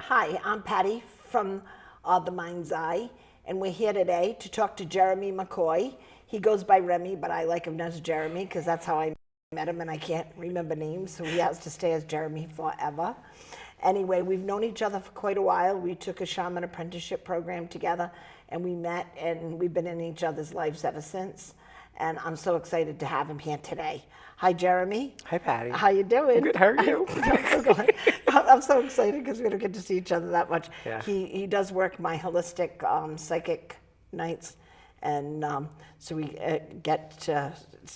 Hi, I'm Patty from the Mindz Eye, and we're here today to talk to Jeremy McCoy. He goes by Remy, but I like him as Jeremy because that's how I met him, and I can't remember names, so he has to stay as Jeremy forever. Anyway, we've known each other for quite a while. We took a shaman apprenticeship program together, and we met, and we've been in each other's lives ever since. And I'm so excited to have him here today. Hi, Jeremy. Hi, Patty. How you doing? Good. How are you? I'm so excited because we don't get to see each other that much. Yeah. He does work my holistic psychic nights, and so we get to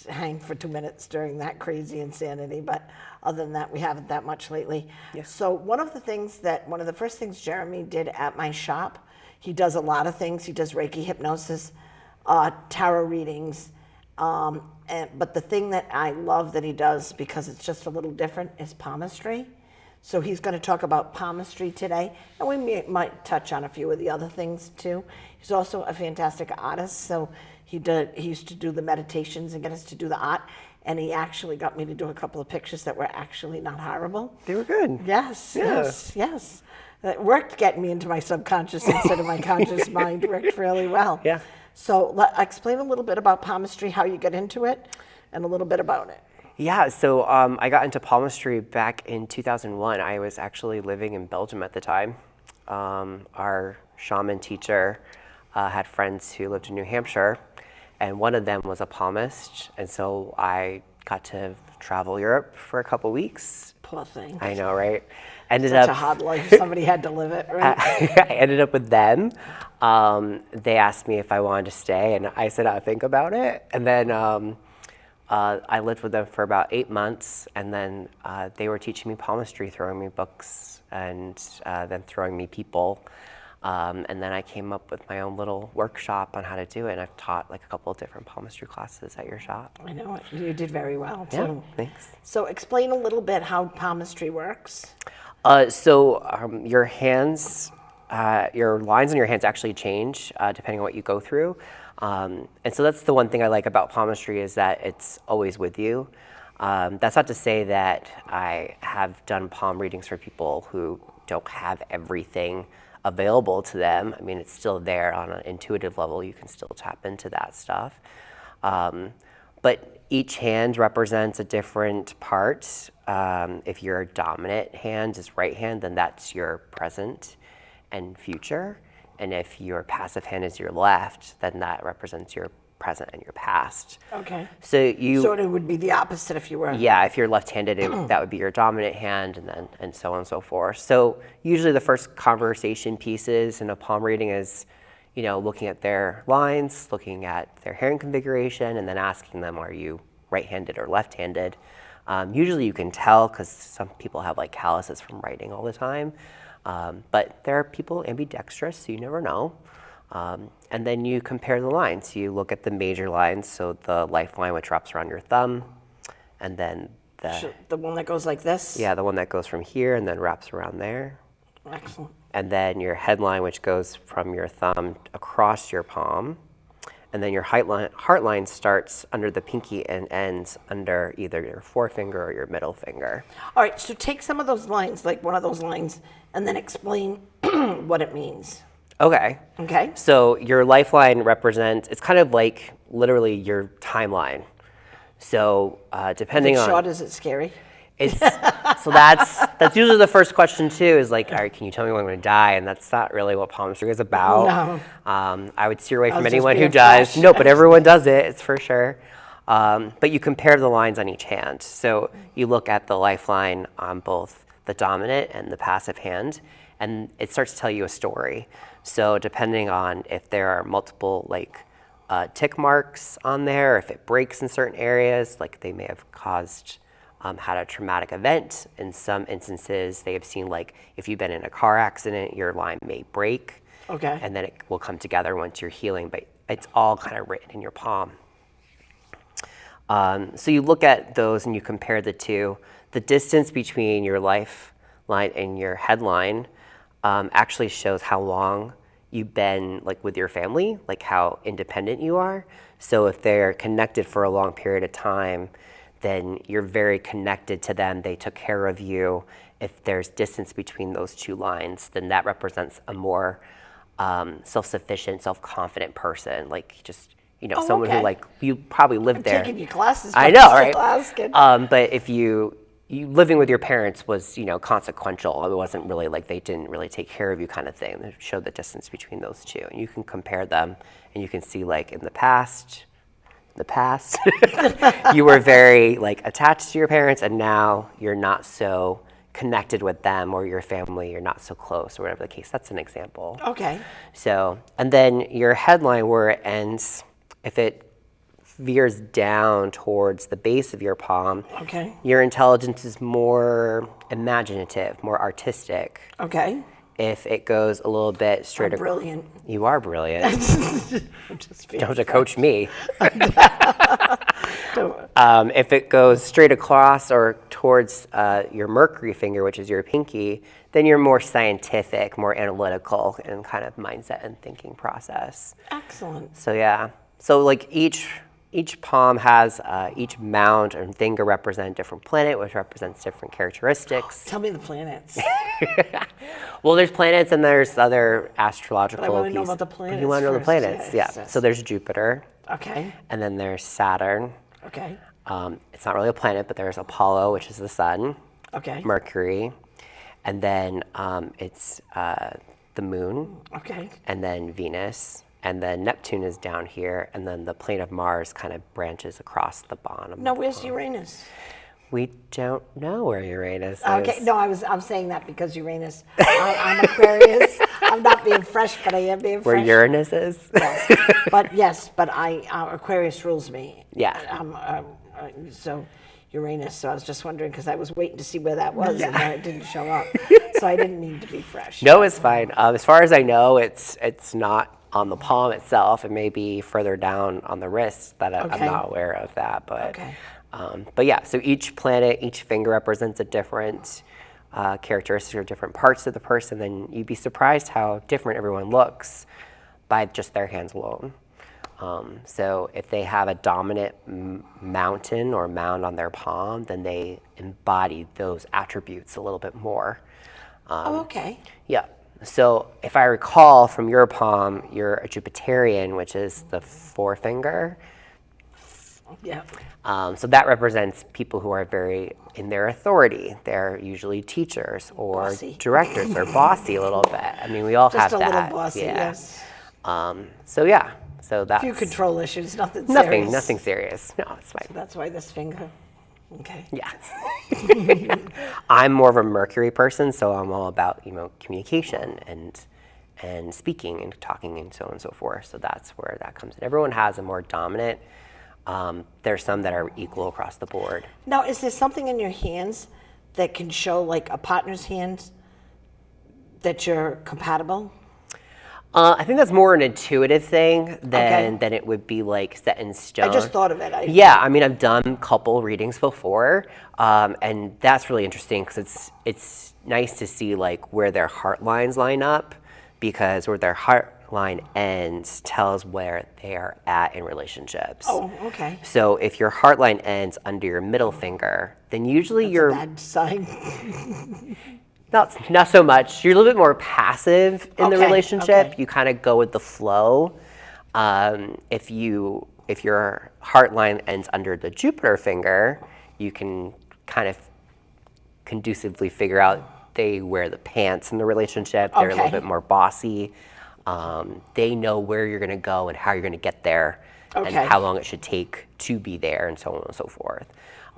hang for 2 minutes during that crazy insanity. But other than that, we haven't that much lately. Yes. So one of the first things Jeremy did at my shop, he does a lot of things. He does Reiki hypnosis, tarot readings. But the thing that I love that he does, because it's just a little different, is palmistry. So he's going to talk about palmistry today, and we might touch on a few of the other things too. He's also a fantastic artist, so he used to do the meditations and get us to do the art, and he actually got me to do a couple of pictures that were actually not horrible. They were good. Yes, Yeah. yes. It worked getting me into my subconscious instead of my conscious mind. Worked really well. Yeah. So explain a little bit about palmistry, how you get into it, and a little bit about it. Yeah, so I got into palmistry back in 2001. I was actually living in Belgium at the time. Our shaman teacher had friends who lived in New Hampshire, and one of them was a palmist, and so I got to travel Europe for a couple weeks. Poor thing. I know, right? Such a hard life. Somebody had to live it, right? I ended up with them. They asked me if I wanted to stay, and I said I'd think about it. And then I lived with them for about 8 months, and then they were teaching me palmistry, throwing me books, and then throwing me people. And then I came up with my own little workshop on how to do it, and I've taught like a couple of different palmistry classes at your shop. I know it. You did very well, too. Yeah, thanks. So explain a little bit how palmistry works. Your hands, your lines on your hands actually change depending on what you go through. And so that's the one thing I like about palmistry, is that it's always with you. That's not to say that I have done palm readings for people who don't have everything available to them. I mean, it's still there on an intuitive level. You can still tap into that stuff. But each hand represents a different part. If your dominant hand is right hand, then that's your present and future. And if your passive hand is your left, then that represents your present and your past. Okay. So it would be the opposite if you were. Yeah, if you're left-handed, that would be your dominant hand, and so on and so forth. So usually the first conversation pieces in a palm reading is, looking at their lines, looking at their hand configuration, and then asking them, are you right-handed or left-handed? Usually you can tell because some people have like calluses from writing all the time. But there are people ambidextrous, so you never know. And then you compare the lines. You look at the major lines, so the lifeline, which wraps around your thumb, and then the one that goes like this? Yeah, the one that goes from here and then wraps around there. Excellent. And then your headline, which goes from your thumb across your palm. And then your heart line starts under the pinky and ends under either your forefinger or your middle finger. All right, so take some of those lines, like one of those lines, and then explain what it means. Okay. Okay. So your lifeline represents, it's kind of like literally your timeline. So depending on... short, is it scary? So that's usually the first question too, is like, all right, can you tell me when I'm going to die? And that's not really what palmistry is about. No. I would steer away from anyone who does. No, but everyone does it, it's for sure. But you compare the lines on each hand. So you look at the lifeline on both the dominant and the passive hand, and it starts to tell you a story. So depending on if there are multiple tick marks on there, if it breaks in certain areas, like they may have had a traumatic event. In some instances, they have seen if you've been in a car accident, your line may break. Okay. And then it will come together once you're healing, but it's all kind of written in your palm. So you look at those and you compare the two. The distance between your lifeline and your headline actually shows how long you've been with your family, how independent you are. So if they're connected for a long period of time, then you're very connected to them. They took care of you. If there's distance between those two lines, then that represents a more self-sufficient, self-confident person. Like just, someone who like, you probably lived there. Taking your classes. I know, right? Asking. But if you living with your parents was, consequential. It wasn't really like they didn't really take care of you kind of thing. It showed the distance between those two. And you can compare them and you can see like in the past, you were very like attached to your parents, and now you're not so connected with them, or your family, you're not so close, or whatever the case. That's an example. Okay. So, and then your headline where it ends, if it veers down towards the base of your palm, okay, your intelligence is more imaginative, more artistic. Okay. If it goes a little bit straight, brilliant. You are brilliant. I'm just Don't have to coach me. If it goes straight across or towards your mercury finger, which is your pinky, then you're more scientific, more analytical, and kind of mindset and thinking process. Excellent. So yeah, so like each palm has each mound and finger represent a different planet, which represents different characteristics. Tell me the planets. Well, there's planets and there's other astrological. But I want to know about the planets. You want to know the planets? Yes, Yeah. So there's Jupiter. Okay. And then there's Saturn. Okay. It's not really a planet, but there's Apollo, which is the sun. Okay. Mercury. And then it's the moon. Okay. And then Venus. And then Neptune is down here. And then the plane of Mars kind of branches across the bottom. Now, where's Uranus? We don't know where Uranus is. Okay, no, I'm saying that because Uranus, I'm Aquarius. I'm not being fresh, but I am being fresh. Where Uranus is? Yes, but Aquarius rules me. Yeah. So Uranus, so I was just wondering because I was waiting to see where that was and it didn't show up. So I didn't need to be fresh. No, it's fine. As far as I know, it's not on the palm itself. It may be further down on the wrist that I'm not aware of that. But but yeah, so each planet, each finger represents a different characteristic or different parts of the person. Then you'd be surprised how different everyone looks by just their hands alone. So if they have a dominant mountain or mound on their palm, then they embody those attributes a little bit more. Okay. Yeah. So if I recall from your palm, you're a Jupiterian, which is the forefinger. Yeah. So that represents people who are very in their authority. They're usually teachers or Bossy. directors or bossy a little bit. I mean, we all have that. Just a little bossy, yes. So yeah, so that's... A few control issues, nothing serious. Nothing serious. No, it's fine. So that's why this finger, okay. Yeah. I'm more of a Mercury person, so I'm all about, communication and speaking and talking and so on and so forth. So that's where that comes in. Everyone has a more dominant. There's some that are equal across the board. Now, is there something in your hands that can show, like a partner's hands, that you're compatible? I think that's more an intuitive thing than it would be like set in stone. I just thought of it. Yeah, I mean, I've done couple readings before, and that's really interesting because it's nice to see like where their heart lines line up, because where their heart line ends tells where they are at in relationships. Oh, okay. So if your heart line ends under your middle finger, then usually That's you're a bad sign. not so much. You're a little bit more passive in the relationship. Okay. You kind of go with the flow. If your heart line ends under the Jupiter finger, you can kind of conducively figure out they wear the pants in the relationship. They're a little bit more bossy. They know where you're going to go and how you're going to get there and how long it should take to be there and so on and so forth.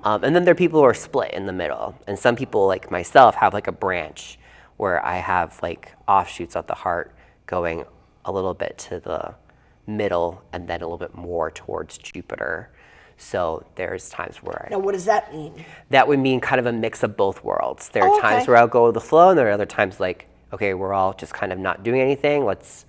And then there are people who are split in the middle. And some people, like myself, have like a branch where I have like offshoots of the heart going a little bit to the middle and then a little bit more towards Jupiter. So there's times where Now, what does that mean? That would mean kind of a mix of both worlds. There are times where I'll go with the flow, and there are other times like, okay, we're all just kind of not doing anything. Let's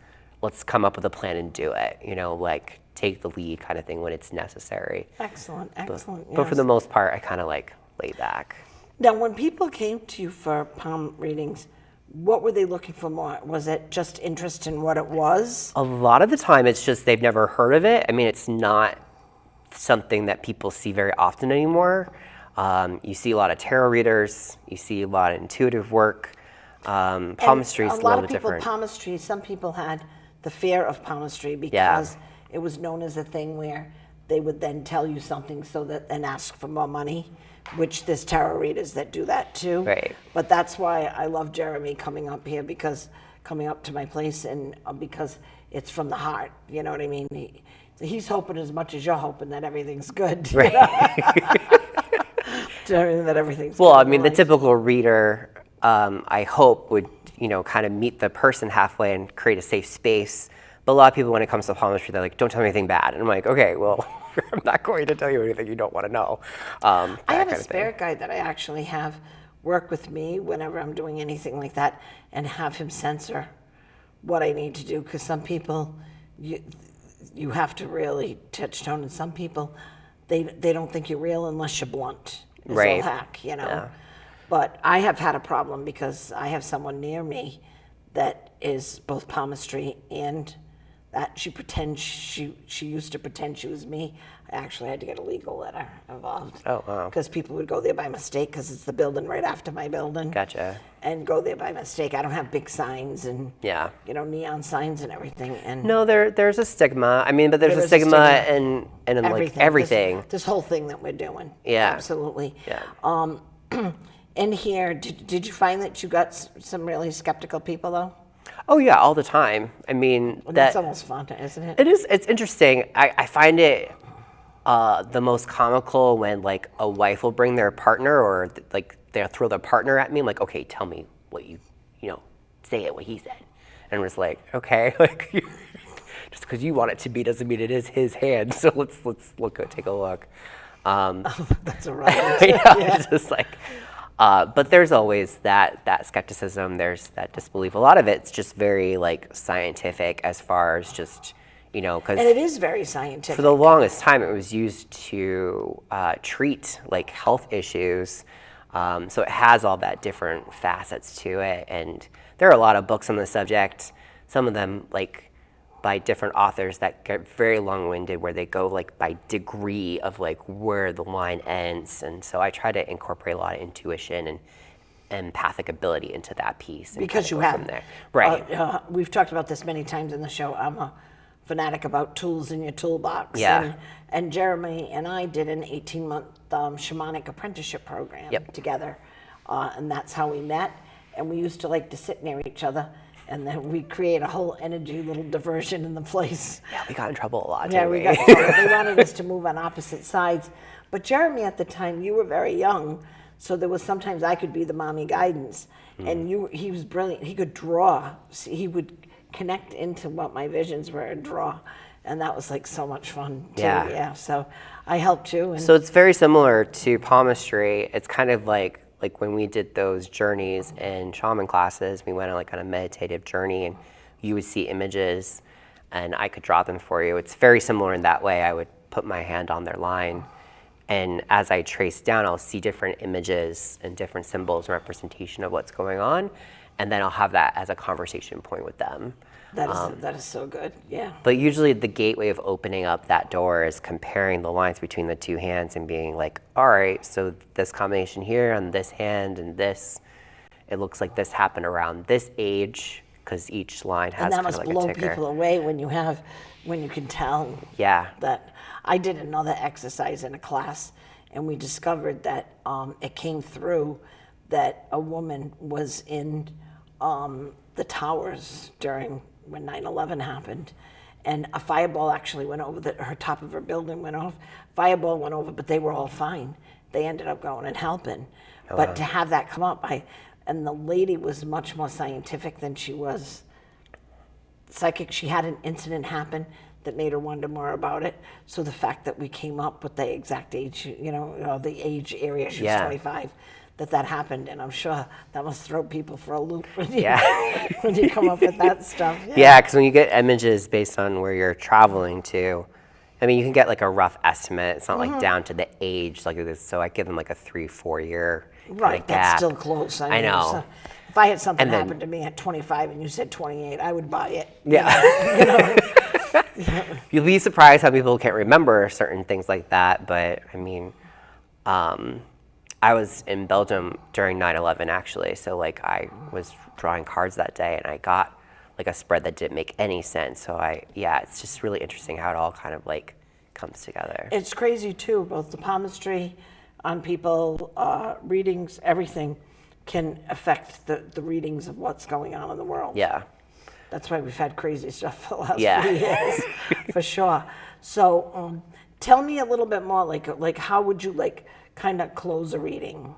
come up with a plan and do it. Like take the lead kind of thing when it's necessary. Excellent. But for the most part, I kind of like lay back. Now, when people came to you for palm readings, what were they looking for more? Was it just interest in what it was? A lot of the time, it's just they've never heard of it. I mean, it's not something that people see very often anymore. You see a lot of tarot readers, you see a lot of intuitive work. Palmistry is a little bit different. Palmistry, some people had the fear of palmistry because it was known as a thing where they would then tell you something and ask for more money, which there's tarot readers that do that too. Right. But that's why I love Jeremy coming up here, coming up to my place, and because it's from the heart, you know what I mean? He's hoping as much as you're hoping that everything's good. Right. That everything's well, good I mean, the typical reader, I hope, would, kind of meet the person halfway and create a safe space. But a lot of people, when it comes to palmistry, they're like, don't tell me anything bad. And I'm like, okay, well, I'm not going to tell you anything you don't want to know. I have a spirit guide that I actually have work with me whenever I'm doing anything like that, and have him censor what I need to do, because some people, you have to really touch tone, and some people, they don't think you're real unless you're blunt. It's right. all hack, Yeah. But I have had a problem because I have someone near me that is both palmistry and that she pretends she used to pretend she was me. I actually had to get a legal letter involved. Oh, wow. Because people would go there by mistake, because it's the building right after my building. Gotcha. And go there by mistake. I don't have big signs and neon signs and everything. And no, there's a stigma. I mean, but there's a stigma in like everything. This whole thing that we're doing. Yeah. Absolutely. Yeah. In here, did you find that you got some really skeptical people though? Oh yeah, all the time. I mean, that's almost fun, isn't it? It is. It's interesting. I find it the most comical when like a wife will bring their partner, or like they'll throw their partner at me. I'm like, okay, tell me what say it what he said, and I'm just like, okay, like just because you want it to be doesn't mean it is his hand. So let's take a look. That's a right. It's just like. But there's always that skepticism. There's that disbelief. A lot of it's just very like scientific, as far as just because and it is very scientific. For the longest time, it was used to treat like health issues. So it has all that different facets to it, and there are a lot of books on the subject. Some of them like by different authors that get very long-winded, where they go like by degree of like where the line ends. And so I try to incorporate a lot of intuition and empathic ability into that piece. Because you have. From there. Right. We've talked about this many times in the show. I'm a fanatic about tools in your toolbox. Yeah. And Jeremy and I did an 18-month shamanic apprenticeship program together. And that's how we met. And we used to like to sit near each other, and then we create a whole energy little diversion in the place. Yeah, we got in trouble a lot. Yeah, we got in trouble. They wanted us to move on opposite sides. But Jeremy, at the time, you were very young, so there was sometimes I could be the mommy guidance. And he was brilliant. He could draw. He would connect into what my visions were and draw. And that was like so much fun too. Yeah. So I helped too. And so it's very similar to palmistry. It's kind of like when we did those journeys in shaman classes, we went on a meditative journey, and you would see images and I could draw them for you. It's very similar in that way. I would put my hand on their line, and as I trace down, I'll see different images and different symbols and representation of what's going on, and then I'll have that as a conversation point with them. That is so good, yeah. But usually the gateway of opening up that door is comparing the lines between the two hands and being like, all right, so this combination here on this hand and this, it looks like this happened around this age, because each line has kind of like a ticker. And that must blow people away when you can tell. Yeah. That I did another exercise in a class, and we discovered that it came through that a woman was in the towers when 9/11 happened, and a fireball actually went over her top of her building went off. Fireball went over, but they were all fine. They ended up going and helping. But to have that come up, and the lady was much more scientific than she was psychic. She had an incident happen that made her wonder more about it. So the fact that we came up with the exact age, the age area, she was 25, that happened, and I'm sure that must throw people for a loop when you come up with that stuff. Yeah, because when you get images based on where you're traveling to, I mean, you can get like a rough estimate. It's not like down to the age like this. So I give them like a 3-4 year right. That's still close. I know. So if I had something happen to me at 25 and you said 28, I would buy it. Yeah. You'll be surprised how people can't remember certain things like that. But I mean, I was in Belgium during 9/11 actually, so like I was drawing cards that day, and I got like a spread that didn't make any sense. So it's just really interesting how it all kind of like comes together. It's crazy too, both the palmistry on people, readings, everything can affect the readings of what's going on in the world. Yeah. That's why we've had crazy stuff for the last Yeah. few years, for sure. So tell me a little bit more, like how would you like kind of close a reading?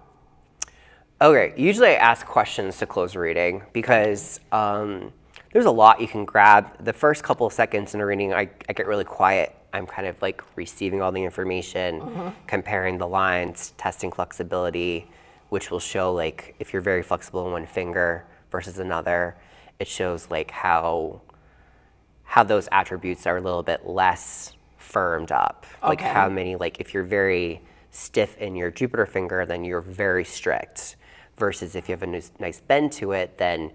Okay, usually I ask questions to close a reading because there's a lot you can grab. The first couple of seconds in a reading, I get really quiet. I'm kind of like receiving all the information, comparing the lines, testing flexibility, which will show like if you're very flexible in one finger versus another, it shows like how those attributes are a little bit less firmed up. Like Okay. how many, like if you're very stiff in your Jupiter finger, then you're very strict. Versus if you have a nice bend to it, then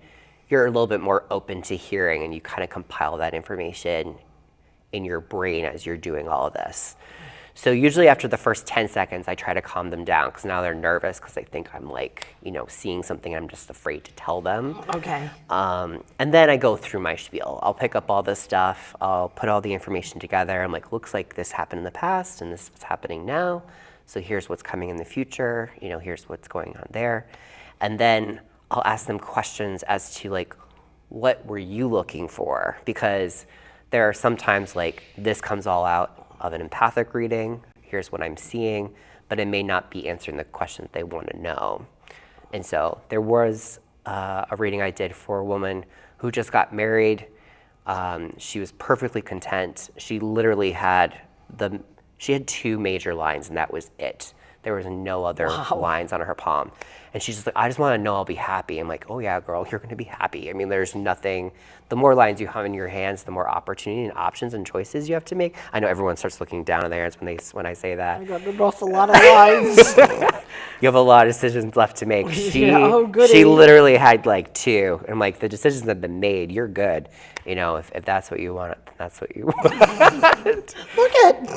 you're a little bit more open to hearing, and you kind of compile that information in your brain as you're doing all of this. So usually after the first 10 seconds, I try to calm them down because now they're nervous because they think I'm like, seeing something and I'm just afraid to tell them. Okay. And then I go through my spiel. I'll pick up all this stuff. I'll put all the information together. I'm like, looks like this happened in the past and this is happening now. So here's what's coming in the future. Here's what's going on there. And then I'll ask them questions as to like, what were you looking for? Because there are sometimes like this comes all out of an empathic reading. Here's what I'm seeing, but it may not be answering the questions they want to know. And so there was a reading I did for a woman who just got married. She was perfectly content. She literally had she had 2 major lines and that was it. There was no other lines on her palm. And she's just like, I just want to know I'll be happy. I'm like, oh yeah, girl, you're going to be happy. I mean, there's nothing, the more lines you have in your hands, the more opportunity and options and choices you have to make. I know everyone starts looking down at their hands when I say that. I got off a lot of lines. You have a lot of decisions left to make. Goody. She literally had like 2. And like, the decisions have been made. You're good. If that's what you want, that's what you want. Look at.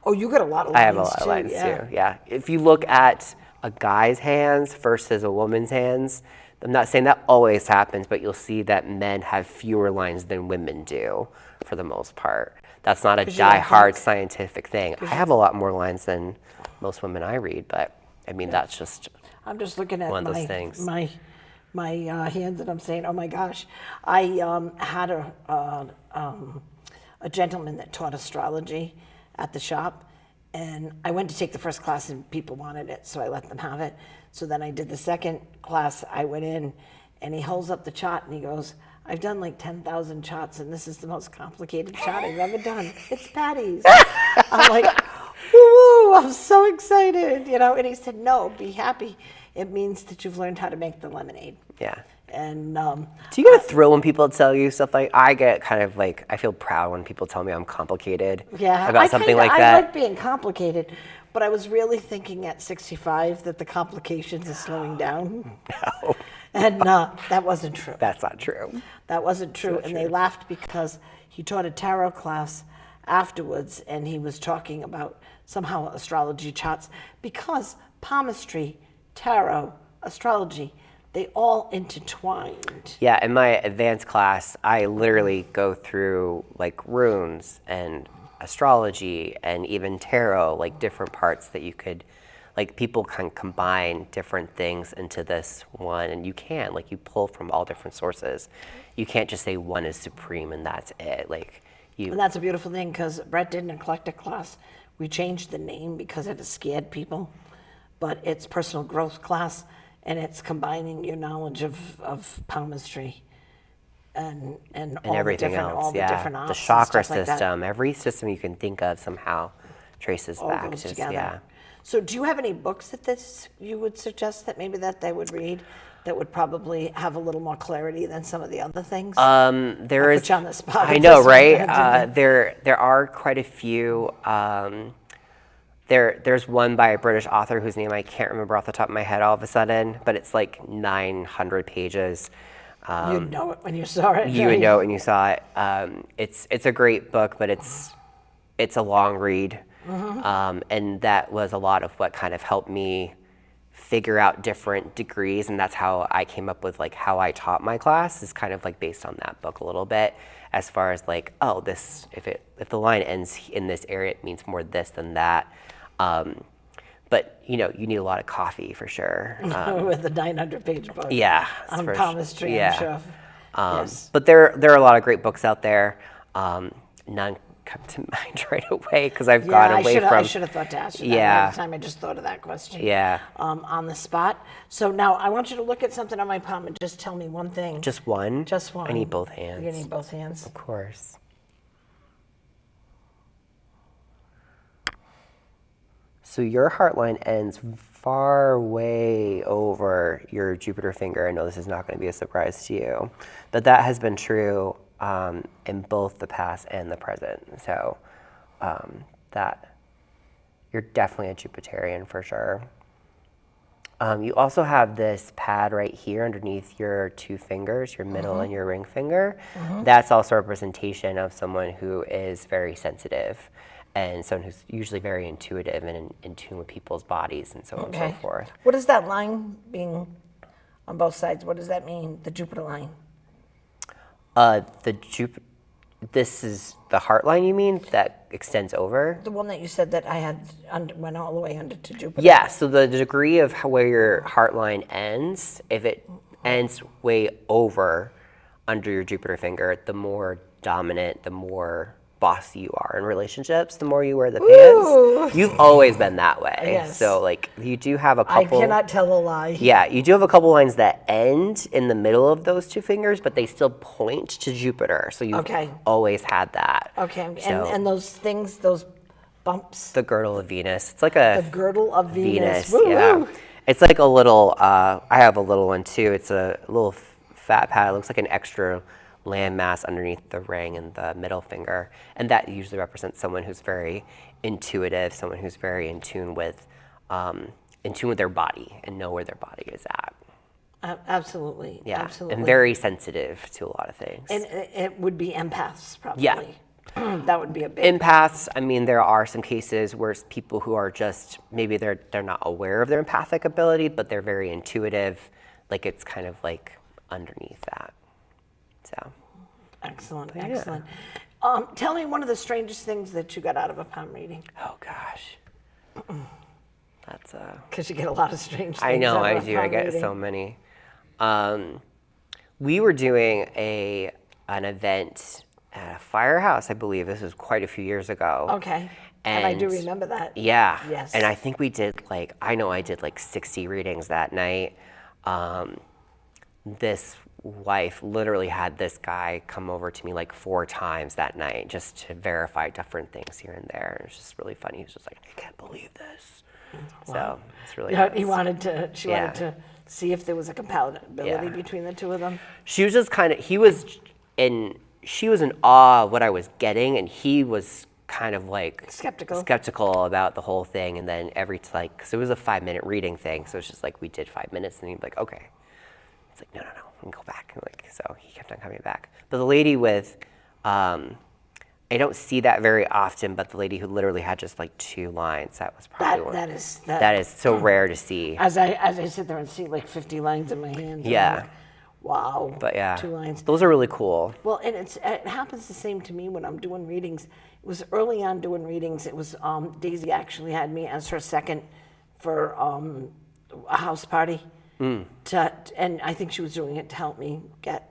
Oh, you got a lot of lines. I have a lot of lines too. Yeah. If you look at a guy's hands versus a woman's hands, I'm not saying that always happens, but you'll see that men have fewer lines than women do for the most part. That's not a die-hard scientific thing. I have a lot more lines than most women I read, but I mean, that's just I'm just looking at one of those things. my hands and I'm saying, oh my gosh. I had a gentleman that taught astrology at the shop, and I went to take the first class and people wanted it, so I let them have it. So then I did the second class. I went in and he holds up the chart and he goes, I've done like 10,000 charts and this is the most complicated chart I've ever done. It's Patty's. I'm like, woo, I'm so excited, and he said, no, be happy. It means that you've learned how to make the lemonade. Yeah. And do you get a thrill when people tell you stuff like, I get kind of like, I feel proud when people tell me I'm complicated about something like that. I like being complicated, but I was really thinking at 65 that the complications are slowing down. No. And that wasn't true. That's not true. That wasn't true. And they laughed because he taught a tarot class afterwards and he was talking about somehow astrology charts because palmistry, tarot, astrology, they all intertwined. Yeah, in my advanced class, I literally go through like runes and astrology and even tarot, like different parts that you could, like people can combine different things into this one, and you can, like you pull from all different sources. You can't just say one is supreme and that's it. And that's a beautiful thing because Brett did an eclectic class. We changed the name because it scared people, but it's personal growth class. And it's combining your knowledge of palmistry and all everything the different, else. all the different options, the chakra stuff like that. system, every system you can think of somehow traces All back goes to together. yeah. So do you have any books that you would suggest that maybe that they would read that would probably have a little more clarity than some of the other things? There is. Put you on the spot. I know, right? There are quite a few. There's one by a British author whose name I can't remember off the top of my head all of a sudden, but it's like 900 pages. You'd know it when you saw it. You would know it when you saw it. It's a great book, but it's a long read, and that was a lot of what kind of helped me figure out different degrees, and that's how I came up with like how I taught my class is kind of like based on that book a little bit, as far as like, oh, this if the line ends in this area, it means more this than that. But you need a lot of coffee for sure. With the 900-page book. Yeah, On palmistry, yeah. I'm sure. Yes. But there are a lot of great books out there. None come to mind right away because I've gone away from. I should have thought to ask you that Yeah. at the time. I just thought of that question. Yeah. On the spot. So now I want you to look at something on my palm and just tell me one thing. Just one? Just one. I need both hands. You need both hands. Of course. So your heart line ends far way over your Jupiter finger. I know this is not going to be a surprise to you, but that has been true in both the past and the present. So that you're definitely a Jupiterian for sure. You also have this pad right here underneath your two fingers, your middle and your ring finger. That's also a representation of someone who is very sensitive and someone who's usually very intuitive and in tune with people's bodies and so on and so forth. What is that line being on both sides? What does that mean, the Jupiter line? This is the heart line, you mean, that extends over? The one that you said that I had went all the way under to Jupiter. Yeah, so the degree of where your heart line ends, if it ends way over under your Jupiter finger, the more dominant, the more bossy you are in relationships, the more you wear the pants. You've always been that way. Yes. So like you do have a couple. I cannot tell a lie. Yeah, you do have a couple lines that end in the middle of those two fingers, but they still point to Jupiter. So you've always had that. Okay, So, and those things, those bumps. the girdle of Venus. It's like a The girdle of Venus. yeah. Woo-hoo. It's like a little, I have a little one too. It's a little fat pad. It looks like an extra landmass underneath the ring and the middle finger. And that usually represents someone who's very intuitive, someone who's very in tune with their body and know where their body is at. Absolutely. Yeah. Absolutely. And very sensitive to a lot of things. And it would be empaths, probably. Yeah. That would be a big. Empaths, I mean, there are some cases where people who are just, maybe they're not aware of their empathic ability, but they're very intuitive. Like it's kind of like underneath that. So. Excellent, excellent. Tell me one of the strangest things that you got out of a palm reading. Oh gosh. That's Because you get a lot of strange things. I know, out I of a do. I palm get reading. so many. We were doing an event at a firehouse, I believe. This was quite a few years ago. Okay. And I do remember that. Yeah. Yes. And I think we did I know I did 60 readings that night. This wife literally had this guy come over to me 4 times that night just to verify different things here and there. It was just really funny. He was just like, I can't believe this. Wow. So it's really nice. She wanted to see if there was a compatibility between the two of them. She was just she was in awe of what I was getting, and he was kind of skeptical about the whole thing. And then because it was a 5-minute reading thing, so it's just we did 5 minutes, and he'd be like, okay. It's like, no, we can go back. So he kept on coming back. But the lady with, I don't see that very often, but the lady who literally had just 2 lines, that was probably that is so rare to see. As I sit there and see 50 lines in my hands. Yeah. Wow. But yeah, 2 lines. Those are really cool. Well, and it happens the same to me when I'm doing readings. It was early on doing readings. It was Daisy actually had me as her second for a house party. And I think she was doing it to help me get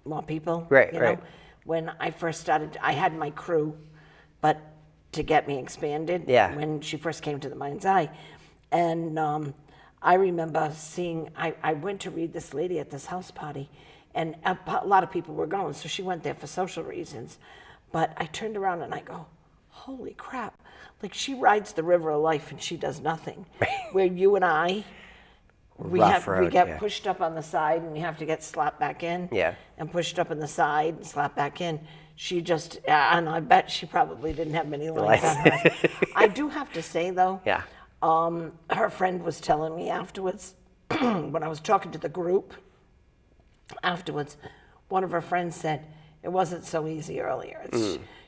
more people. Right, you right. know? When I first started, I had my crew, but to get me expanded when she first came to the Mindz Eye. And I remember I went to read this lady at this house party, and a lot of people were going, so she went there for social reasons. But I turned around and I go, holy crap. She rides the river of life and she does nothing. Where you and I, we get pushed up on the side and we have to get slapped back in. Yeah. And pushed up on the side and slapped back in. She just, and I bet she probably didn't have many lines on her. I do have to say though, her friend was telling me afterwards when I was talking to the group, afterwards, one of her friends said it wasn't so easy earlier.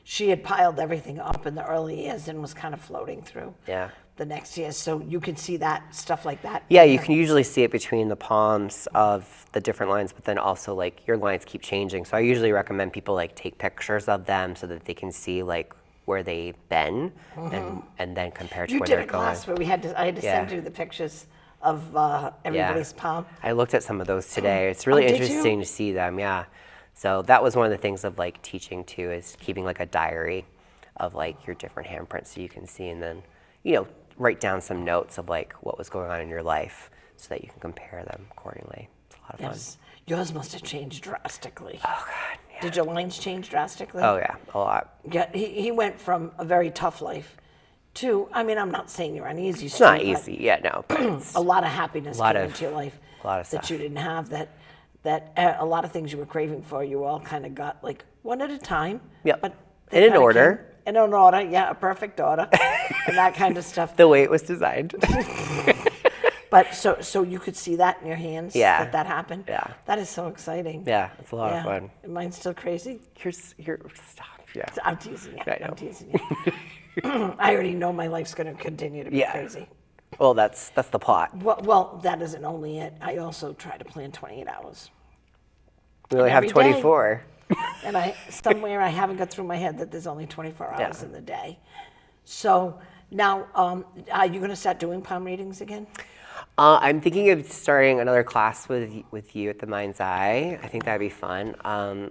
She had piled everything up in the early years and was kind of floating through the next years. So you can see that, stuff like that. Yeah, you can usually see it between the palms of the different lines, but then also like your lines keep changing. So I usually recommend people like take pictures of them so that they can see like where they've been and then compare to You where did they're a going. class where I had to send you the pictures of everybody's palm. I looked at some of those today. It's really did you? interesting to see them, yeah. So that was one of the things of like teaching too, is keeping like a diary of like your different handprints so you can see, and then, you know, write down some notes of like what was going on in your life so that you can compare them accordingly. It's a lot of fun. Yes. Yours must have changed drastically. Oh God, yeah. Did your lines change drastically? Oh yeah, a lot. Yeah, he went from a very tough life to, I mean, I'm not saying you're on easy It's not street, but easy, yeah, no. But it's a lot of happiness lot came of- into your life a lot of that stuff. you didn't have, that a lot of things you were craving for, you all kind of got like one at a time. Yep. But In they an kinda order. came in an order, yeah, a perfect order, and that kind of stuff. the way it was designed. But so you could see that in your hands, Yeah. that happened. Yeah. That is so exciting. Yeah, it's a lot of Yeah. fun. Am I still crazy? You're stop, yeah. I'm teasing you. I know. I'm teasing you. I already know my life's going to continue to be Yeah. crazy. Well, that's the plot. Well, that isn't only it. I also try to plan 28 hours. We only have every day. 24. And somewhere I haven't got through my head that there's only 24 hours Yeah. in the day. So now, are you going to start doing palm readings again? I'm thinking of starting another class with you at the Mindz Eye. I think that'd be fun.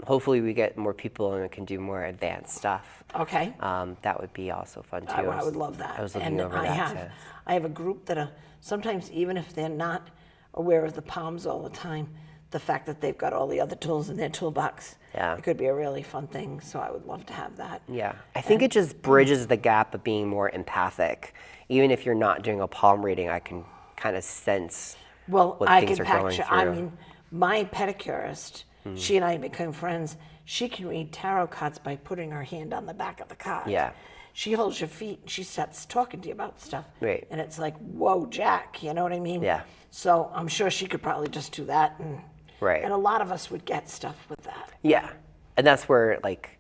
Hopefully we get more people and we can do more advanced stuff. Okay. That would be also fun too. I would love that. I was looking and over that. I have a group that sometimes, even if they're not aware of the palms all the time, the fact that they've got all the other tools in their toolbox, Yeah. it could be a really fun thing. So I would love to have that. Yeah, I think it just bridges the gap of being more empathic. Even if you're not doing a palm reading, I can kind of sense Well, what I things can are going picture. through. I mean, my pedicurist, she and I became friends. She can read tarot cards by putting her hand on the back of the card. Yeah. She holds your feet and she starts talking to you about stuff. Right. And it's like, whoa, Jack, you know what I mean? Yeah. So I'm sure she could probably just do that. Right. And a lot of us would get stuff with that. Yeah, and that's where like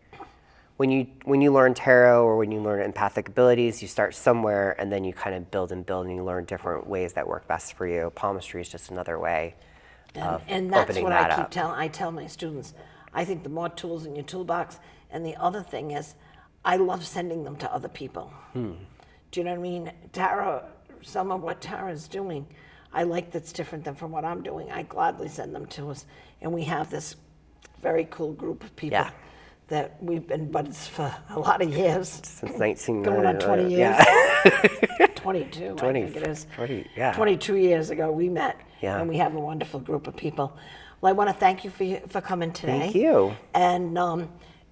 when you learn tarot or when you learn empathic abilities, you start somewhere and then you kind of build and you learn different ways that work best for you. Palmistry is just another way of And that's opening what that I keep up. telling. I tell my students, I think the more tools in your toolbox, and the other thing is, I love sending them to other people. Do you know what I mean? Tarot, some of what Tara's doing, I like that's different than from what I'm doing. I gladly send them to us, and we have this very cool group of people Yeah. that we've been buds for a lot of years. Since 19 Going on 20 years. Yeah. 22, 20, I think it is. 20, yeah. 22 years ago we met, Yeah. and we have a wonderful group of people. Well, I want to thank you for coming today. Thank you. And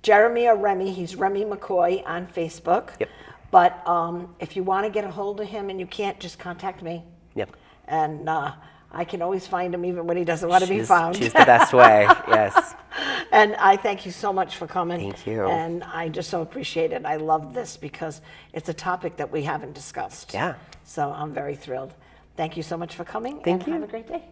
Jeremy or Remy, he's Remy McCoy on Facebook. Yep. But if you want to get a hold of him and you can't, just contact me. Yep. And I can always find him even when he doesn't want to be found. She's the best way. Yes. And I thank you so much for coming. Thank you. And I just so appreciate it. I love this because it's a topic that we haven't discussed. Yeah. So I'm very thrilled. Thank you so much for coming. Thank and you. Have a great day.